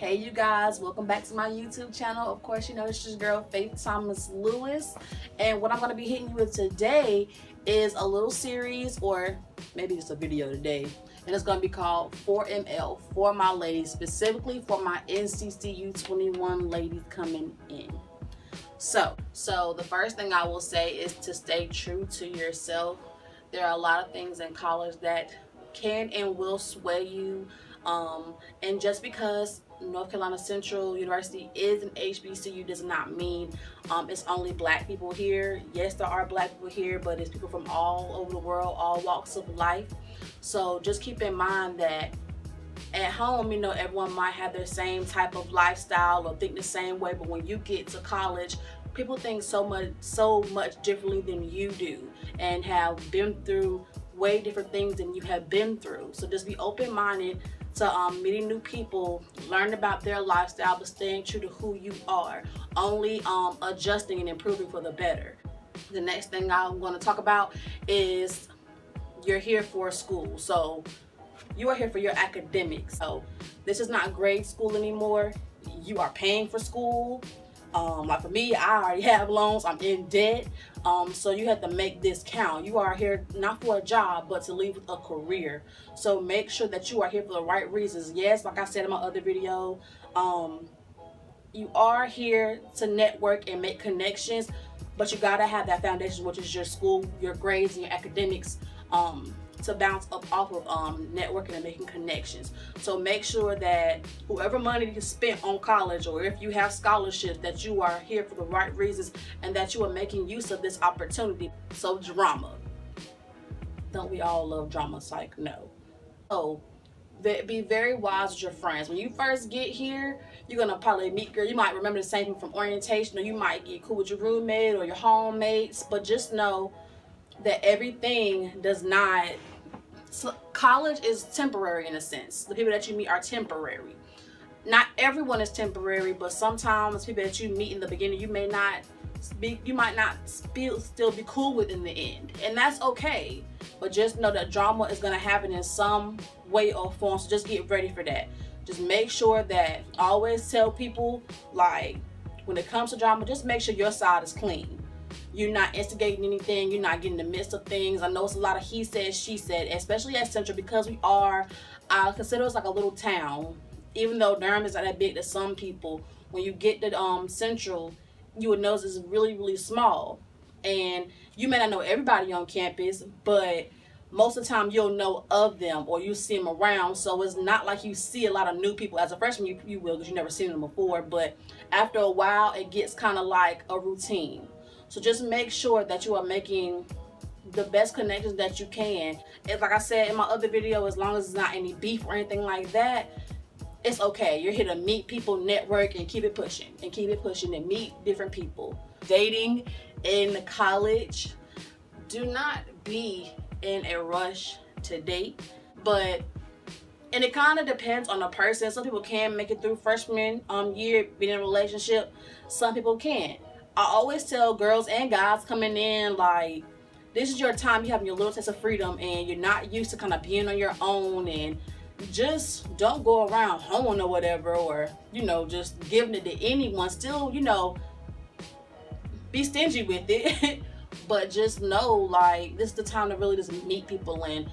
Hey you guys, welcome back to my YouTube channel. Of course, you know it's your girl Faith Thomas Lewis, and what I'm going to be hitting you with today is a little series, or maybe it's a video today, and it's going to be called 4ML, for my ladies, specifically for my NCCU 21 ladies coming in. So the first thing I will say is to stay true to yourself. There are a lot of things in college that can and will sway you, and just because North Carolina Central University is an HBCU does not mean it's only black people here. Yes, there are black people here, but it's people from all over the world, all walks of life. So just keep in mind that at home, you know, everyone might have their same type of lifestyle or think the same way, but when you get to college, people think so much differently than you do and have been through way different things than you have been through. So just be open-minded to meeting new people, learn about their lifestyle, but staying true to who you are, only adjusting and improving for the better. The next thing I'm going to talk about is you're here for school. So you are here for your academics. So this is not grade school anymore. You are paying for school. Like for me, I already have loans, I'm in debt, so you have to make this count. You are here not for a job, but to leave a career. So make sure that you are here for the right reasons. Yes, like I said in my other video, you are here to network and make connections, but you gotta have that foundation, which is your school, your grades, and your academics, to bounce up off of networking and making connections. So make sure that whoever money you spent on college, or if you have scholarships, that you are here for the right reasons and that you are making use of this opportunity. So drama, don't we all love drama? Psych, no. So be very wise with your friends. When you first get here, you're gonna probably meet girl. You might remember the same thing from orientation, or you might get cool with your roommate or your homemates, but just know that everything does not, so college is temporary in a sense. The people that you meet are temporary. Not everyone is temporary, but sometimes people that you meet in the beginning, you might not still be cool with in the end, and that's okay. But just know that drama is going to happen in some way or form, so just get ready for that. Just make sure that, always tell people, like, when it comes to drama, just make sure your side is clean. You're not instigating anything. You're not getting in the midst of things. I know it's a lot of he said, she said, especially at Central, because we are, I consider us like a little town. Even though Durham is not that big to some people, when you get to Central, you would notice it's really, really small. And you may not know everybody on campus, but most of the time you'll know of them, or you see them around. So it's not like you see a lot of new people. As a freshman, you will, because you've never seen them before. But after a while, it gets kind of like a routine. So just make sure that you are making the best connections that you can. And like I said in my other video, as long as it's not any beef or anything like that, it's okay. You're here to meet people, network, and keep it pushing and meet different people. Dating in college, do not be in a rush to date, and it kind of depends on the person. Some people can make it through freshman year being in a relationship. Some people can't. I always tell girls and guys coming in, like, this is your time. You have your little taste of freedom, and you're not used to kind of being on your own, and just don't go around hoeing or whatever, or, you know, just giving it to anyone. Still, you know, be stingy with it, but just know, like, this is the time to really just meet people and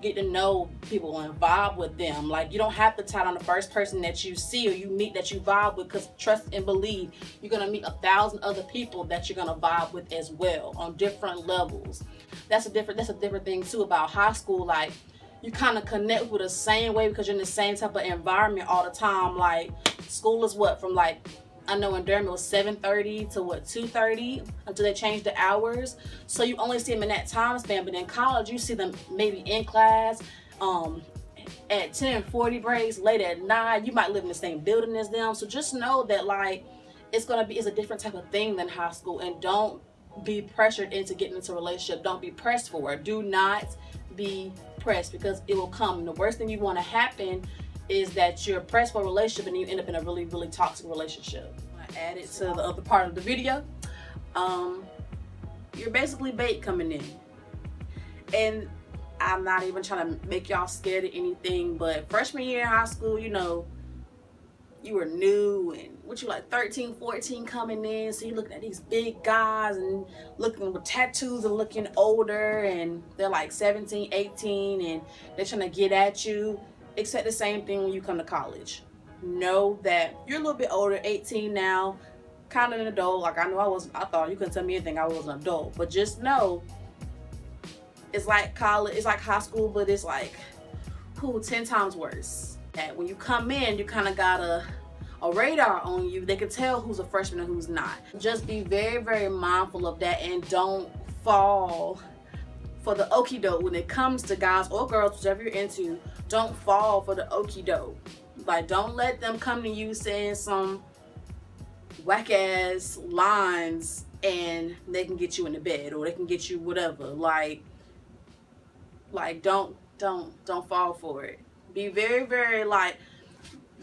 get to know people and vibe with them. Like, you don't have to tie on the first person that you see or you meet that you vibe with, because trust and believe, you're gonna meet 1,000 other people that you're gonna vibe with as well on different levels. That's a different thing too about high school. Like, you kind of connect with the same way because you're in the same type of environment all the time. Like, school is what, from like, I know in Durham it was 7:30 to 2:30 until they changed the hours. So you only see them in that time span. But in college, you see them maybe in class at 10:40 breaks, late at 9. You might live in the same building as them. So just know that, like, it's a different type of thing than high school. And don't be pressured into getting into a relationship. Don't be pressed for it. Do not be pressed, because it will come. And the worst thing you want to happen is that you're pressed for a relationship and you end up in a really, really toxic relationship. I add it to the other part of the video. You're basically bait coming in. And I'm not even trying to make y'all scared of anything, but freshman year in high school, you know, you were new and what you like 13, 14 coming in, so you're looking at these big guys and looking with tattoos and looking older, and they're like 17, 18 and they're trying to get at you. Expect the same thing when you come to college. Know that you're a little bit older, 18 now, kind of an adult. Like I thought you couldn't tell me anything, I was an adult. But just know it's like college, it's like high school, but it's like 10 times worse. That when you come in, you kind of got a radar on you. They can tell who's a freshman and who's not. Just be very, very mindful of that, and don't fall for the okie doke when it comes to guys or girls, whichever you're into. Don't fall for the okie doke. Like, don't let them come to you saying some whack ass lines and they can get you in the bed, or they can get you whatever. Like don't fall for it. Be very, very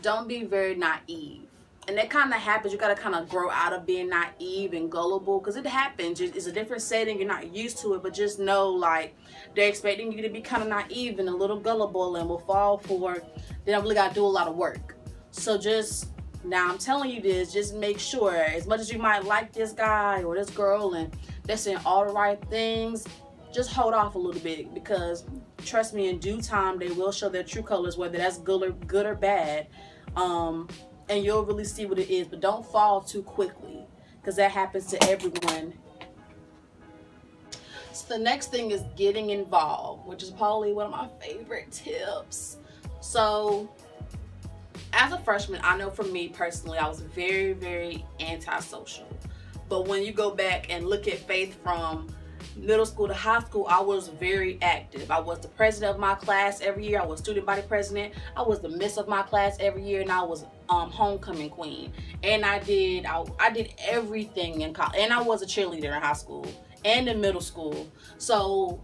don't be very naive. And that kind of happens. You got to kind of grow out of being naive and gullible, because it happens. It's a different setting. You're not used to it, but just know, like, they're expecting you to be kind of naive and a little gullible, and will fall for it. They don't really got to do a lot of work. So just, now I'm telling you this, just make sure, as much as you might like this guy or this girl and they're saying all the right things, just hold off a little bit, because trust me, in due time they will show their true colors, whether that's good or bad, and you'll really see what it is. But don't fall too quickly, because that happens to everyone. So the next thing is getting involved, which is probably one of my favorite tips. So as a freshman, I know for me personally, I was very, very antisocial. But when you go back and look at Faith from middle school to high school, I was very active. I was the president of my class every year. I was student body president. I was the miss of my class every year, and I was homecoming queen. And I did everything in college. And I was a cheerleader in high school and in middle school. So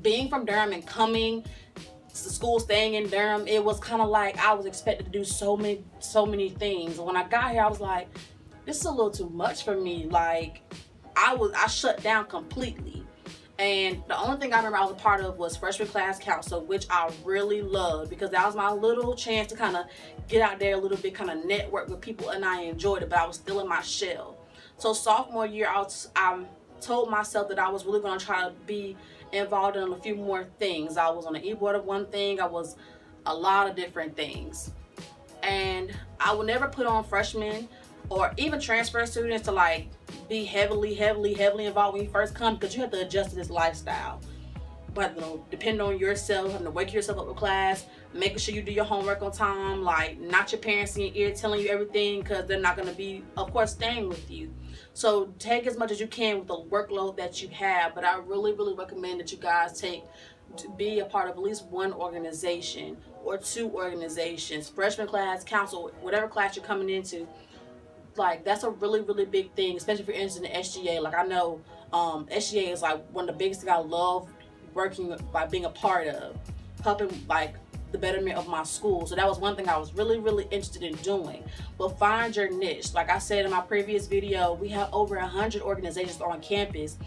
being from Durham and coming to school, staying in Durham, it was kind of like I was expected to do so many things. And when I got here, I was like, this is a little too much for me. Like, I shut down completely. And the only thing I remember I was a part of was freshman class council, which I really loved, because that was my little chance to kind of get out there a little bit, kind of network with people, and I enjoyed it, but I was still in my shell. So sophomore year, I told myself that I was really going to try to be involved in a few more things. I was on the e-board of one thing. I was a lot of different things. And I would never put on freshmen or even transfer students to like be heavily involved when you first come, because you have to adjust to this lifestyle. But depending on yourself, having to wake yourself up with class, making sure you do your homework on time, like not your parents in your ear telling you everything, because they're not going to be, of course, staying with you. So take as much as you can with the workload that you have. But I really recommend that you guys to be a part of at least one organization or two organizations, freshman class, council, whatever class you're coming into. Like, that's a really big thing, especially if you're interested in SGA. Like, I know SGA is like one of the biggest things I love working with, by being a part of, helping like the betterment of my school. So that was one thing I was really interested in doing. But find your niche. Like I said in my previous video, we have over 100 organizations on campus,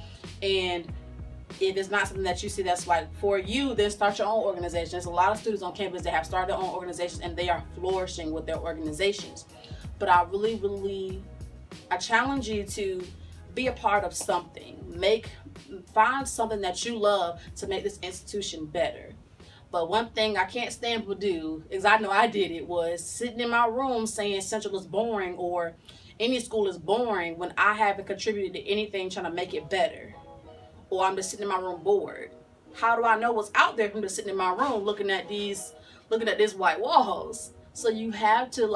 and if it's not something that you see that's like for you, then start your own organization. There's a lot of students on campus that have started their own organizations, and they are flourishing with their organizations. But I I challenge you to be a part of something. Find something that you love to make this institution better. But one thing I can't stand to do, is I know I did it, was sitting in my room saying Central is boring or any school is boring when I haven't contributed to anything trying to make it better. Or I'm just sitting in my room bored. How do I know what's out there if I'm just sitting in my room looking at these white walls? So you have to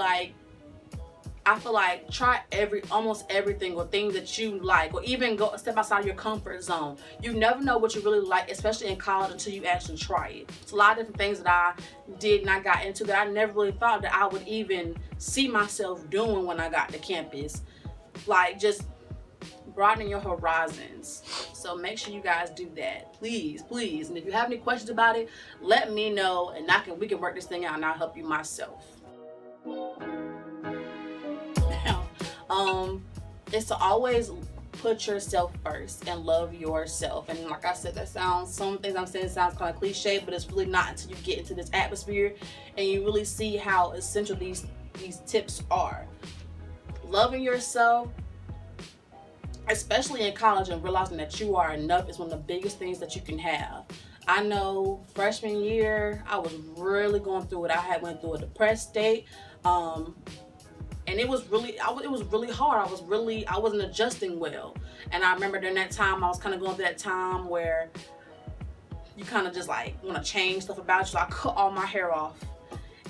I feel like try almost everything, or things that you like, or even go step outside your comfort zone. You never know what you really like, especially in college, until you actually try it. It's a lot of different things that I did and I got into that I never really thought that I would even see myself doing when I got to campus. Like, just broadening your horizons. So make sure you guys do that, please. And if you have any questions about it, let me know, and we can work this thing out, and I'll help you myself. It's to always put yourself first and love yourself. And like I said, some things I'm saying sounds kind of cliche, but it's really not until you get into this atmosphere and you really see how essential these these tips are. Loving yourself, especially in college, and realizing that you are enough is one of the biggest things that you can have. I know freshman year, I was really going through it. I went through a depressed state. And it was really hard. I wasn't adjusting well. And I remember during that time, I was kind of going through that time where you kind of just like want to change stuff about you. So I cut all my hair off.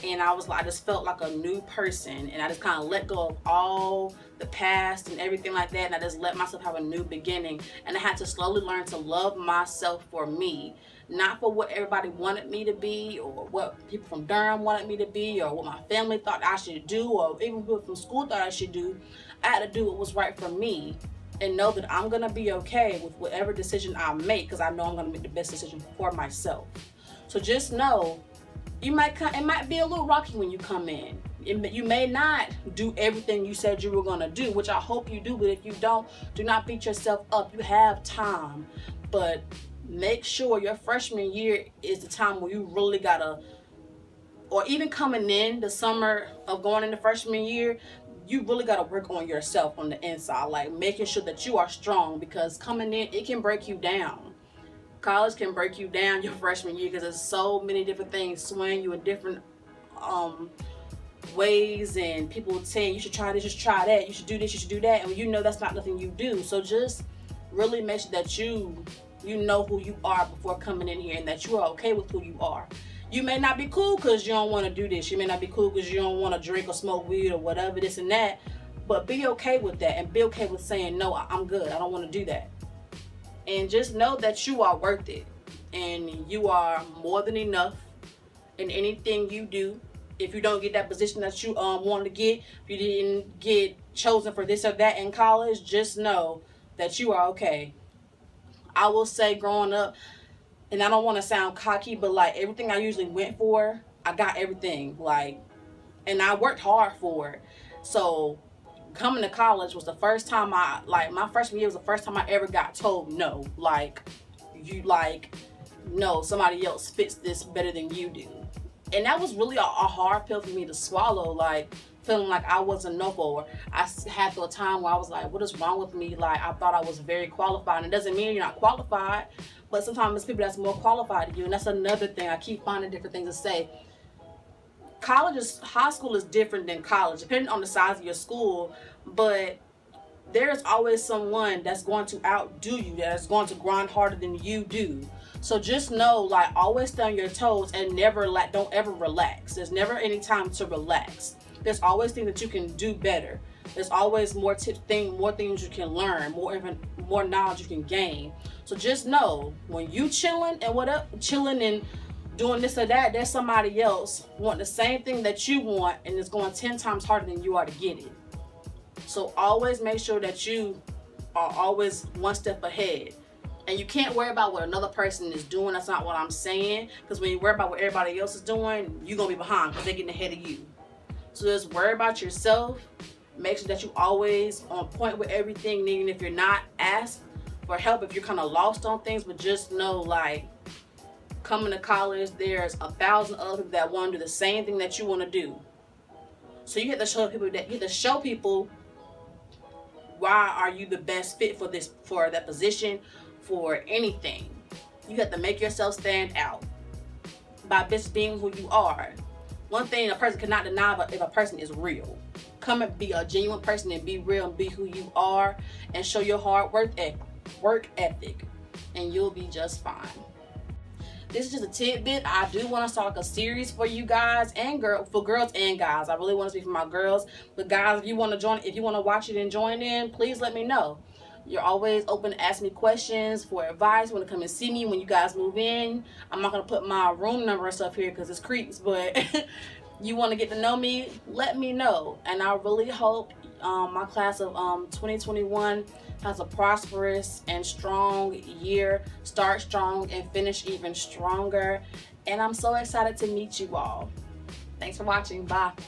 And I just felt like a new person. And I just kind of let go of all the past and everything like that. And I just let myself have a new beginning. And I had to slowly learn to love myself for me. Not for what everybody wanted me to be, or what people from Durham wanted me to be, or what my family thought I should do, or even people from school thought I should do. I had to do what was right for me, and know that I'm gonna be okay with whatever decision I make, because I know I'm gonna make the best decision for myself. So just know, it might be a little rocky when you come in. You may not do everything you said you were gonna do, which I hope you do. But if you don't, do not beat yourself up. You have time, but make sure your freshman year is the time where you really gotta, or even coming in the summer of going into freshman year, you really gotta work on yourself on the inside, like making sure that you are strong, because coming in, it can break you down. College can break you down your freshman year, because there's so many different things swaying you in different ways, and people saying you should try this, you should try that, you should do this, you should do that, and you know that's not nothing you do. So just really make sure that you know who you are before coming in here, and that you are okay with who you are. You may not be cool because you don't want to do this. You may not be cool because you don't want to drink or smoke weed or whatever, this and that. But be okay with that, and be okay with saying, no, I'm good. I don't want to do that. And just know that you are worth it. And you are more than enough in anything you do. If you don't get that position that you want to get, if you didn't get chosen for this or that in college, just know that you are okay. I will say, growing up, and I don't want to sound cocky, but like everything I usually went for, I got everything. Like, and I worked hard for it. So coming to college was the first time my freshman year was the first time I ever got told no. No, somebody else fits this better than you do. And that was really a hard pill for me to swallow. Like, feeling like I wasn't enough, or I had a time where I was like, what is wrong with me? Like, I thought I was very qualified. And it doesn't mean you're not qualified, but sometimes it's people that's more qualified than you. And that's another thing. I keep finding different things to say. High school is different than college, depending on the size of your school, but there's always someone that's going to outdo you, that's going to grind harder than you do. So just know, like, always stay on your toes, and don't ever relax. There's never any time to relax. There's always things that you can do better. There's always more things you can learn, more knowledge you can gain. So just know, when you chilling and doing this or that, there's somebody else wanting the same thing that you want, and it's going 10 times harder than you are to get it. So always make sure that you are always one step ahead. And you can't worry about what another person is doing. That's not what I'm saying. Because when you worry about what everybody else is doing, you're going to be behind, because they're getting ahead of you. So just worry about yourself. Make sure that you always on point with everything. Even if you're not, ask for help if you're kind of lost on things. But just know, like, coming to college, there's 1,000 other people that want to do the same thing that you want to do. So you have to show people why are you the best fit for that position, for anything. You have to make yourself stand out by just being who you are. One thing a person cannot deny, if a person is real. Come and be a genuine person, and be real, and be who you are, and show your hard work ethic, and you'll be just fine. This is just a tidbit. I do want to start a series for you guys for girls and guys. I really want to speak for my girls, but guys, if you want to watch it and join in, please let me know. You're always open to ask me questions for advice. You want to come and see me when you guys move in. I'm not going to put my room number and stuff here because it's creeps, but you want to get to know me, let me know. And I really hope my class of 2021 has a prosperous and strong year. Start strong and finish even stronger. And I'm so excited to meet you all. Thanks for watching. Bye.